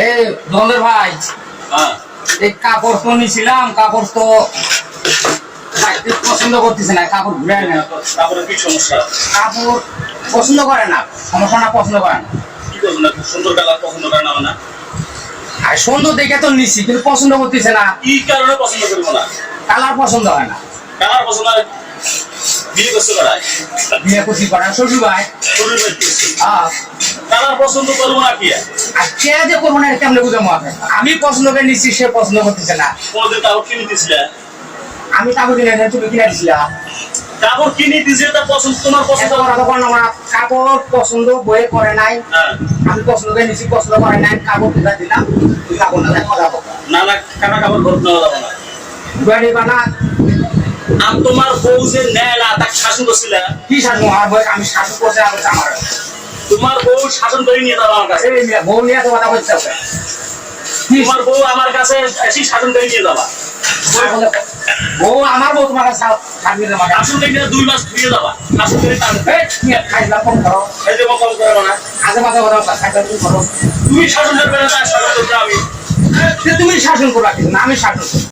এই দলের ভাই, এই কাপড় তো নিছিলাম, কাপড় তো পছন্দ করতেছে না, কাপড় ঘুরে না। কাপড়ের কি সমস্যা? কাপড় পছন্দ করে না, সমস্যা না, পছন্দ করে না। কি করবো না, সুন্দর কালার পছন্দ করে না না? আর সুন্দর দেখে তো নিছি, কিন্তু পছন্দ করতেছে না। কি কারণে পছন্দ করবো না? কালার পছন্দ হয় না। কালার পছন্দ হয়? বিয়ে করতে পারায় বিয়ে করতে পারে শ্বশুর ভাই। শরীর বাইর করছে। হ্যাঁ, কালার পছন্দ করবো না কি? আর কে যে করবো না কেমনে বুঝে মাথা। আমি পছন্দ করে নিচ্ছি, সে পছন্দ করতেছে না। কোনোদিন কাপড় কিনে দিয়েছিলে? আমি কাপড় কিনে নিয়ে তুমি কিনে দিছিলাম। কাপড় কিনে দিয়েছে, তা পছন্দ তোমার পছন্দ কাপড় পছন্দ বয়ে করে নাই। হ্যাঁ, আমি পছন্দ করে নিচ্ছি, পছন্দ করে নাই, কাপড় কিনে দিলাম। তুই কাপড় না কথা বলবো না না, কাটা কাপড় ঘর নেওয়া যাবে না। বুঝে বানা। আর তোমার বউ যে নেয় না, তাকে শাসন করছিলে? কি শাসন? আর বই আমি শাসন করতে আমার তোমার বউ শাসন করে নিয়ে যাবো আমার কাছে। বউ নিয়ে তো কথা বলতে হবে। তোমার বউ আমার কাছে এসে শাসন করে নিয়ে যাবা। বউ আমার বউ তোমার কাছে শাসন করে নিয়ে 2 মাস ফিরে যাবা। শাসন করে খাইলা কম করো, এই যে কম করবো না। আজে মাঝে কথা খাইলা তুমি করো। তুমি শাসন করবে না, তার শাসন করবে আমি। তুমি শাসন করো, কিন্তু আমি শাসন করবো।